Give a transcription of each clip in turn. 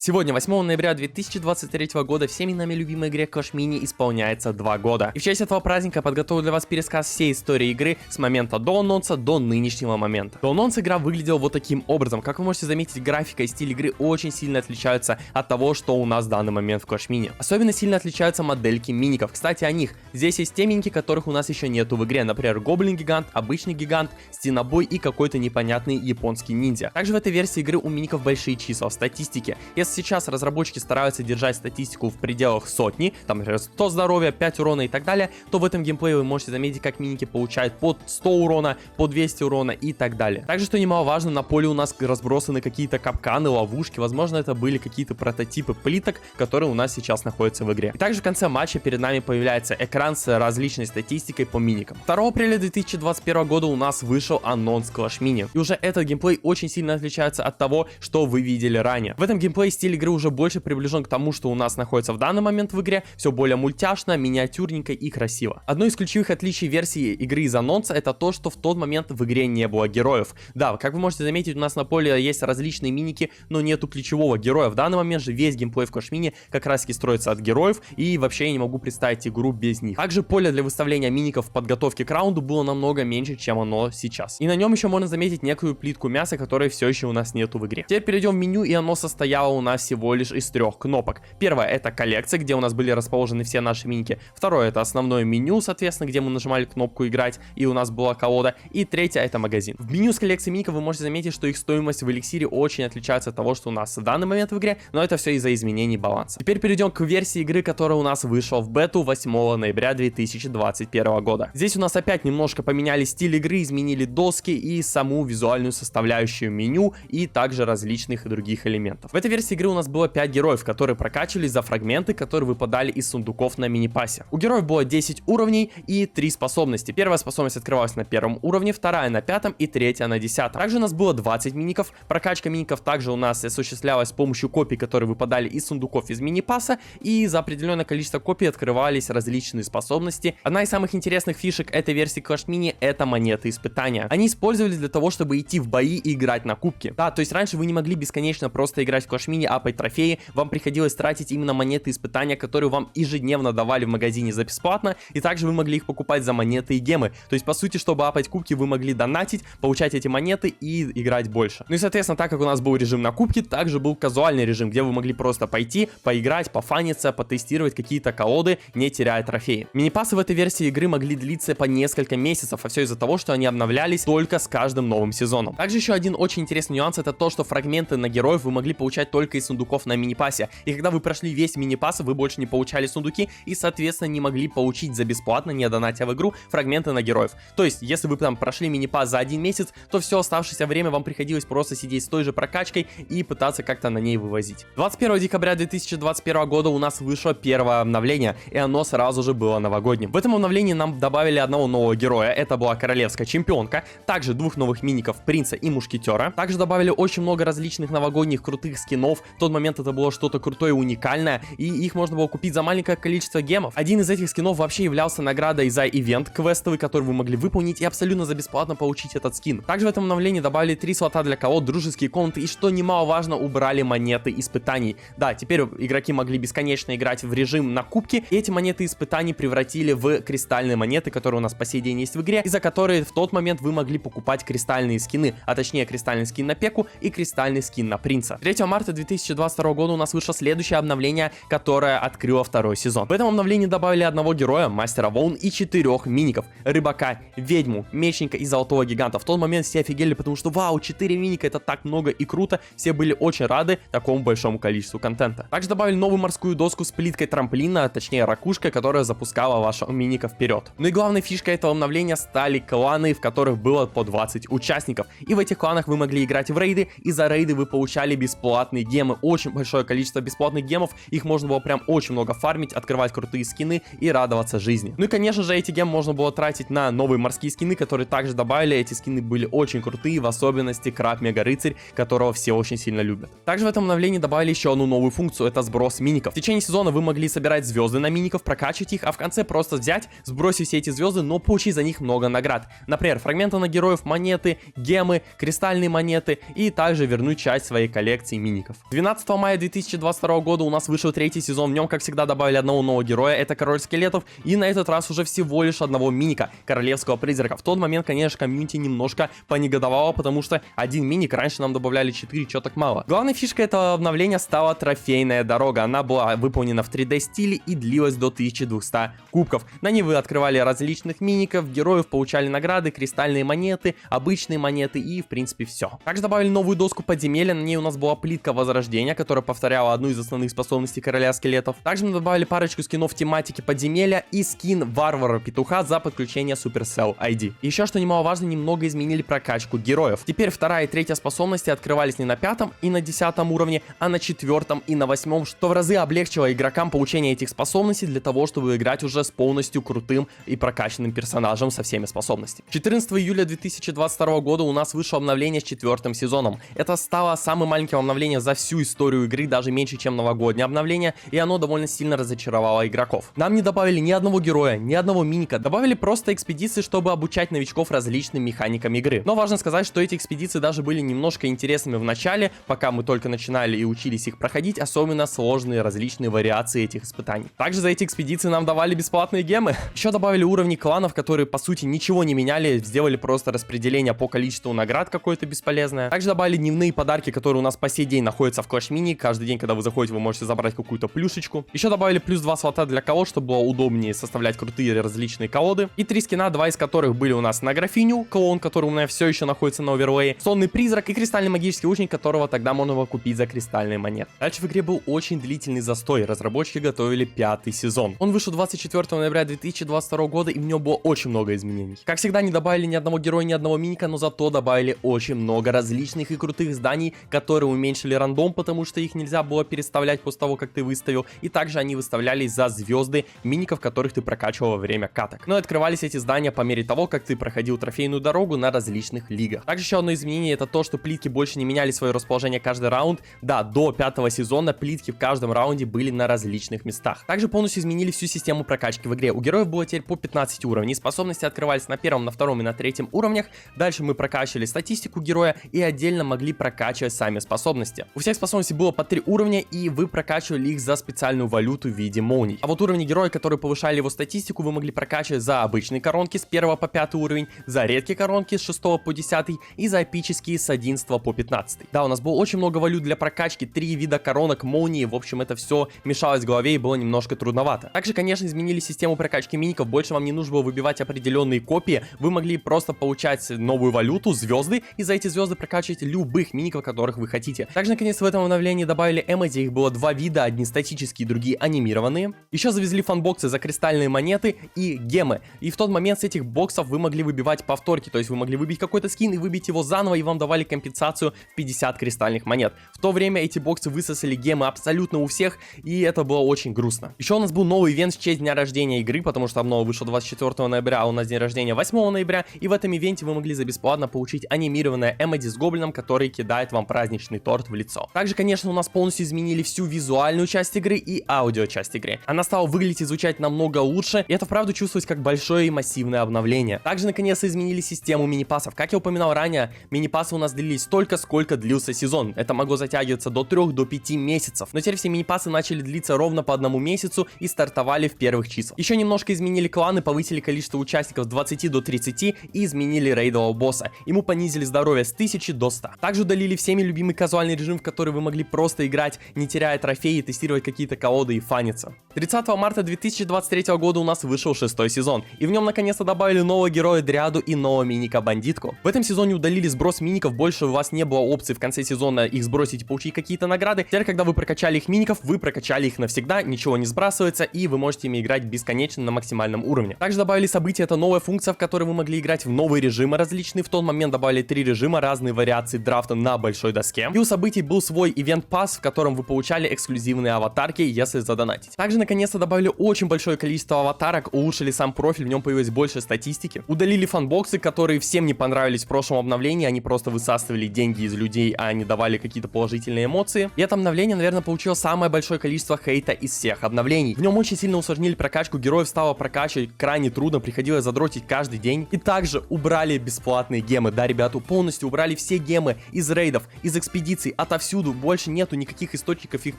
Сегодня, 8 ноября 2023 года, всеми нами любимой игре Clash Mini исполняется 2 года. И в честь этого праздника подготовил для вас пересказ всей истории игры с момента до анонса до нынешнего момента. До анонса игра выглядела вот таким образом. Как вы можете заметить, графика и стиль игры очень сильно отличаются от того, что у нас в данный момент в Clash Mini. Особенно сильно отличаются модельки миников. Кстати, о них. Здесь есть те миники, которых у нас еще нету в игре. Например, Гоблин-гигант, обычный гигант, стенобой и какой-то непонятный японский ниндзя. Также в этой версии игры у миников большие числа в статистике. Если сейчас разработчики стараются держать статистику в пределах сотни, там, например, 100 здоровья, 5 урона и так далее, то в этом геймплее вы можете заметить, как миники получают под 100 урона, по 200 урона и так далее. Также, что немаловажно, на поле у нас разбросаны какие-то капканы, ловушки, возможно, это были какие-то прототипы плиток, которые у нас сейчас находятся в игре. И также в конце матча перед нами появляется экран с различной статистикой по миникам. 2 апреля 2021 года у нас вышел анонс Clash Mini, и уже этот геймплей очень сильно отличается от того, что вы видели ранее. В этом геймплее стиль игры уже больше приближен к тому, что у нас находится в данный момент в игре, все более мультяшно, миниатюрненько и красиво. Одно из ключевых отличий версии игры из анонса это то, что в тот момент в игре не было героев. Да, как вы можете заметить, у нас на поле есть различные миники, но нету ключевого героя. В данный момент же весь геймплей в Clash Mini как раз таки строится от героев, и вообще я не могу представить игру без них. Также поле для выставления миников в подготовке к раунду было намного меньше, чем оно сейчас. И на нем еще можно заметить некую плитку мяса, которой все еще у нас нету в игре. Теперь перейдем в меню, и оно состояло у нас всего лишь из 3 кнопок. Первое это коллекция, где у нас были расположены все наши миники. Второе это основное меню, соответственно, где мы нажимали кнопку играть и у нас была колода. И третье это магазин. В меню с коллекцией миников вы можете заметить, что их стоимость в эликсире очень отличается от того, что у нас в данный момент в игре, но это все из-за изменений баланса. Теперь перейдем к версии игры, которая у нас вышла в бету 8 ноября 2021 года. Здесь у нас опять немножко поменяли стиль игры, изменили доски и саму визуальную составляющую меню и также различных других элементов. В этой версии игры у нас было 5 героев, которые прокачивались за фрагменты, которые выпадали из сундуков на мини-пассе. У героев было 10 уровней и 3 способности. Первая способность открывалась на 1 уровне, вторая на 5 и третья на 10. Также у нас было 20 миников. Прокачка миников также у нас осуществлялась с помощью копий, которые выпадали из сундуков из мини-пасса, и за определенное количество копий открывались различные способности. Одна из самых интересных фишек этой версии Clash Mini это монеты испытания. Они использовались для того, чтобы идти в бои и играть на кубки. Да, то есть раньше вы не могли бесконечно просто играть в Clash Mini, апать трофеи, вам приходилось тратить именно монеты испытания, которые вам ежедневно давали в магазине за бесплатно, и также вы могли их покупать за монеты и гемы. То есть, по сути, чтобы апать кубки, вы могли донатить, получать эти монеты и играть больше. Ну и, соответственно, так как у нас был режим на кубки, также был казуальный режим, где вы могли просто пойти, поиграть, пофаниться, потестировать какие-то колоды, не теряя трофеи. Мини-пассы в этой версии игры могли длиться по несколько месяцев, а все из-за того, что они обновлялись только с каждым новым сезоном. Также еще один очень интересный нюанс это то, что фрагменты на героев вы могли получать только из сундуков на мини-пассе. И когда вы прошли весь мини-пасс, вы больше не получали сундуки и, соответственно, не могли получить за бесплатно, не донатя в игру, фрагменты на героев. То есть, если вы там прошли мини-пасс за 1 месяц, то все оставшееся время вам приходилось просто сидеть с той же прокачкой и пытаться как-то на ней вывозить. 21 декабря 2021 года у нас вышло первое обновление, и оно сразу же было новогодним. В этом обновлении нам добавили одного нового героя, это была королевская чемпионка, также 2 новых миников, принца и мушкетера. Также добавили очень много различных новогодних крутых скинов. В тот момент это было что-то крутое и уникальное, и их можно было купить за маленькое количество гемов. Один из этих скинов вообще являлся наградой за ивент квестовый, который вы могли выполнить и абсолютно за бесплатно получить этот скин. Также в этом обновлении добавили 3 слота для колод, дружеские комнаты и, что немаловажно, убрали монеты испытаний. Да, теперь игроки могли бесконечно играть в режим на кубки, и эти монеты испытаний превратили в кристальные монеты, которые у нас по сей день есть в игре, и за которые в тот момент вы могли покупать кристальные скины, а точнее кристальный скин на Пеку и кристальный скин на принца. 3 марта 2022 года у нас вышло следующее обновление, которое открыло 2-й сезон. В этом обновлении добавили одного героя, мастера волн и 4 миников, рыбака, ведьму, мечника и золотого гиганта. В тот момент все офигели, потому что вау, 4 миника это так много и круто, все были очень рады такому большому количеству контента. Также добавили новую морскую доску с плиткой трамплина, а точнее ракушкой, которая запускала вашего миника вперед. Ну и главной фишкой этого обновления стали кланы, в которых было по 20 участников. И в этих кланах вы могли играть в рейды, и за рейды вы получали бесплатные гемы, очень большое количество бесплатных гемов, их можно было прям очень много фармить, открывать крутые скины и радоваться жизни. Ну и конечно же эти гемы можно было тратить на новые морские скины, которые также добавили, эти скины были очень крутые, в особенности краб мега рыцарь, которого все очень сильно любят. Также в этом обновлении добавили еще одну новую функцию, это сброс миников. В течение сезона вы могли собирать звезды на миников, прокачивать их, а в конце просто взять, сбросить все эти звезды, но получить за них много наград. Например, фрагменты на героев, монеты, гемы, кристальные монеты и также вернуть часть своей коллекции миников. В 12 мая 2022 года у нас вышел третий сезон, в нем, как всегда, добавили одного нового героя, это Король Скелетов, и на этот раз уже всего лишь одного миника, Королевского Призрака. В тот момент, конечно, комьюнити немножко понегодовало, потому что один миник, раньше нам добавляли 4, чё так мало. Главной фишкой этого обновления стала трофейная дорога, она была выполнена в 3D стиле и длилась до 1200 кубков. На ней вы открывали различных миников, героев, получали награды, кристальные монеты, обычные монеты и, в принципе, все. Также добавили новую доску подземелья, на ней у нас была плитка Возрождения, которая повторяла одну из основных способностей Короля Скелетов. Также мы добавили парочку скинов тематики подземелья и скин Варвара Петуха за подключение Supercell ID. Еще, что немаловажно, немного изменили прокачку героев. Теперь вторая и третья способности открывались не на 5 и на 10 уровне, а на 4 и на 8, что в разы облегчило игрокам получение этих способностей для того, чтобы играть уже с полностью крутым и прокачанным персонажем со всеми способностями. 14 июля 2022 года у нас вышло обновление с 4 сезоном. Это стало самым маленьким обновлением за всю историю игры, даже меньше, чем новогоднее обновление, и оно довольно сильно разочаровало игроков. Нам не добавили ни одного героя, ни одного миника, добавили просто экспедиции, чтобы обучать новичков различным механикам игры. Но важно сказать, что эти экспедиции даже были немножко интересными в начале, пока мы только начинали и учились их проходить, особенно сложные различные вариации этих испытаний. Также за эти экспедиции нам давали бесплатные гемы. Еще добавили уровни кланов, которые по сути ничего не меняли, сделали просто распределение по количеству наград какое-то бесполезное. Также добавили дневные подарки, которые у нас по сей день находятся в Clash Mini. Каждый день, когда вы заходите, вы можете забрать какую-то плюшечку. Еще добавили плюс 2 слота для колод, чтобы было удобнее составлять крутые различные колоды. И 3 скина, 2 из которых были у нас на графиню, клоун, который у меня все еще находится на оверлее, сонный призрак и кристальный магический лучник, которого тогда можно было купить за кристальные монеты. Дальше в игре был очень длительный застой. Разработчики готовили 5-й сезон. Он вышел 24 ноября 2022 года, и в нем было очень много изменений. Как всегда, не добавили ни одного героя, ни одного миника, но зато добавили очень много различных и крутых зданий, которые уменьшили рандом, потому что их нельзя было переставлять после того, как ты выставил. И также они выставлялись за звезды миников, которых ты прокачивал во время каток. Но открывались эти здания по мере того, как ты проходил трофейную дорогу на различных лигах. Также еще одно изменение — это то, что плитки больше не меняли свое расположение каждый раунд. Да, до 5-го сезона плитки в каждом раунде были на различных местах. Также полностью изменили всю систему прокачки в игре. У героев было теперь по 15 уровней. Способности открывались на 1-м, на 2-м и на 3-м уровнях. Дальше мы прокачивали статистику героя и отдельно могли прокачивать сами способности. У всех способностей было по 3 уровня, и вы прокачивали их за специальную валюту в виде молний. А вот уровни героя, которые повышали его статистику, вы могли прокачивать за обычные коронки с 1 по 5 уровень, за редкие коронки с 6 по 10 и за эпические с 11 по 15. Да, у нас было очень много валют для прокачки, 3 вида коронок, молнии, в общем, это все мешалось в голове и было немножко трудновато. Также, конечно, изменили систему прокачки миников, больше вам не нужно было выбивать определенные копии, вы могли просто получать новую валюту, звезды, и за эти звезды прокачивать любых миников, которых вы хотите. Также, наконец, в этом обновлении добавили эмодзи, их было 2 вида, одни статические, другие анимированные. Еще завезли фанбоксы за кристальные монеты и гемы, и в тот момент с этих боксов вы могли выбивать повторки, то есть вы могли выбить какой-то скин и выбить его заново, и вам давали компенсацию в 50 кристальных монет. В то время эти боксы высосали гемы абсолютно у всех, и это было очень грустно. Еще у нас был новый ивент в честь дня рождения игры, потому что обнова вышла 24 ноября, а у нас день рождения 8 ноября, и в этом ивенте вы могли за бесплатно получить анимированное эмодзи с гоблином, который кидает вам праздничный торт в лицо. Также, конечно, у нас полностью изменили всю визуальную часть игры и аудио часть игры. Она стала выглядеть и звучать намного лучше, и это вправду чувствовать как большое и массивное обновление. Также, наконец, изменили систему мини-пассов. Как я упоминал ранее, мини-пассы у нас длились столько, сколько длился сезон. Это могло затягиваться до 3 до 5 месяцев. Но теперь все мини-пассы начали длиться ровно по 1 месяцу и стартовали в первых числах. Еще немножко изменили кланы, повысили количество участников с 20 до 30 и изменили рейдового босса. Ему понизили здоровье с 1000 до 100. Также удалили всеми любимый казуальный режим, в который вы могли просто играть, не теряя трофеи, тестировать какие-то колоды и фаниться. 30 марта 2023 года у нас вышел 6-й сезон, и в нем наконец-то добавили нового героя Дриаду и нового миника Бандитку. В этом сезоне удалили сброс миников, больше у вас не было опции в конце сезона их сбросить и получить какие-то награды. Теперь, когда вы прокачали их миников, вы прокачали их навсегда, ничего не сбрасывается, и вы можете ими играть бесконечно на максимальном уровне. Также добавили события, это новая функция, в которой вы могли играть в новые режимы различные. В тот момент добавили 3 режима, разные вариации драфта на большой доске. И у событий был свой ивент пасс, в котором вы получали эксклюзивные аватарки, если задонатить. Также наконец-то добавили очень большое количество аватарок, улучшили сам профиль, в нем появилось больше статистики. Удалили фанбоксы, которые всем не понравились в прошлом обновлении, они просто высасывали деньги из людей, а не давали какие-то положительные эмоции. И это обновление, наверное, получило самое большое количество хейта из всех обновлений. В нем очень сильно усложнили прокачку, героев стало прокачивать крайне трудно, приходилось задротить каждый день. И также убрали бесплатные гемы. Да, ребята, полностью убрали все гемы из рейдов, из экспедиций, отовсюду повсюду, больше нету никаких источников их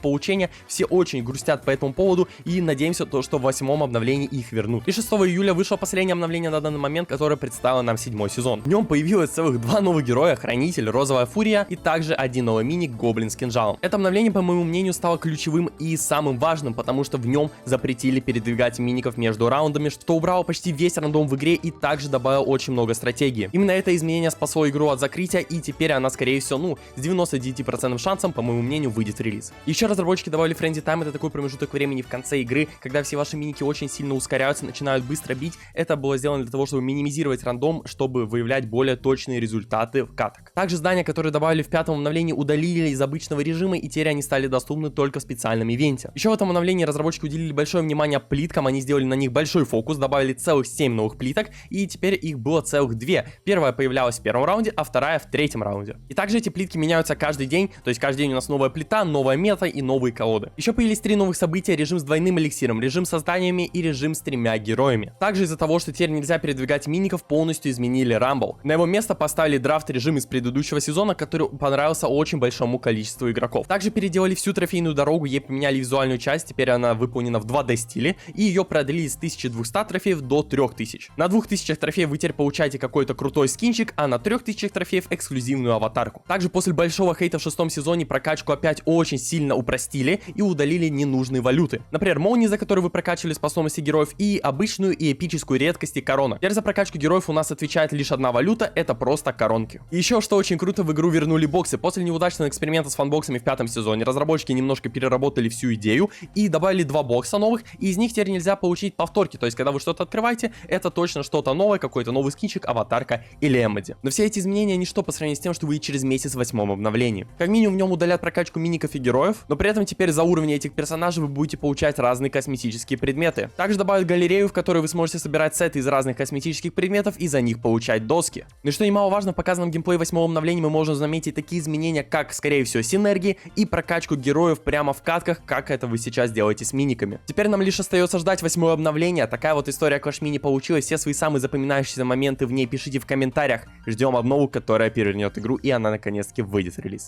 получения, все очень грустят по этому поводу и надеемся, что в 8-м обновлении их вернут. И 6 июля вышло последнее обновление на данный момент, которое представило нам 7-й сезон. В нем появилось целых 2 новых героя, Хранитель, Розовая Фурия и также один новый миник, Гоблин с кинжалом. Это обновление, по моему мнению, стало ключевым и самым важным, потому что в нем запретили передвигать миников между раундами, что убрало почти весь рандом в игре и также добавило очень много стратегии. Именно это изменение спасло игру от закрытия, и теперь она, скорее всего, с 99% шансом, по моему мнению, выйдет в релиз. Еще разработчики добавили Frenzy Time, это такой промежуток времени в конце игры, когда все ваши миники очень сильно ускоряются, начинают быстро бить. Это было сделано для того, чтобы минимизировать рандом, чтобы выявлять более точные результаты в каток. Также здания, которые добавили в 5-м обновлении, удалили из обычного режима, и теперь они стали доступны только в специальном ивенте. Еще в этом обновлении разработчики уделили большое внимание плиткам, они сделали на них большой фокус, добавили целых 7 новых плиток, и теперь их было целых 2. Первая появлялась в 1-м раунде, а вторая в 3-м раунде. И также эти плитки меняются каждый день, то есть каждый день у нас новая плита, новая мета и новые колоды. Еще появились 3 новых события: режим с двойным эликсиром, режим со зданиями и режим с 3 героями. Также из-за того, что теперь нельзя передвигать миников, полностью изменили Rumble. На его место поставили драфт режим из предыдущего сезона, который понравился очень большому количеству игроков. Также переделали всю трофейную дорогу, ей поменяли визуальную часть, теперь она выполнена в 2D стиле, и ее продлили с 1200 трофеев до 3000. На 2000 трофеев вы теперь получаете какой-то крутой скинчик, а на 3000 трофеев эксклюзивную аватарку. Также после большого хейта в 6-м сезоне прокачку опять очень сильно упростили и удалили ненужные валюты. Например, молнии, за которые вы прокачивали способности героев, и обычную и эпическую редкости короны. Теперь за прокачку героев у нас отвечает лишь одна валюта, это просто коронки. И еще, что очень круто, в игру вернули боксы. После неудачного эксперимента с фанбоксами в 5-м сезоне разработчики немножко переработали всю идею и добавили 2 бокса новых, и из них теперь нельзя получить повторки. То есть, когда вы что-то открываете, это точно что-то новое, какой-то новый скинчик, аватарка или эмодзи. Но все эти изменения ничто по сравнению с тем, что вы через месяц в 8-м обновлении. Как минимум в нем удалят прокачку миников и героев, но при этом теперь за уровни этих персонажей вы будете получать разные косметические предметы. Также добавят галерею, в которой вы сможете собирать сеты из разных косметических предметов и за них получать доски. Ну и что немаловажно, в показанном геймплее 8-го обновления мы можем заметить такие изменения, как, скорее всего, синергии и прокачку героев прямо в катках, как это вы сейчас делаете с миниками. Теперь нам лишь остается ждать 8-го обновления. Такая вот история Clash Mini получилась. Все свои самые запоминающиеся моменты в ней пишите в комментариях. Ждем обнову, которая перевернет игру, и она наконец-таки выйдет в релиз.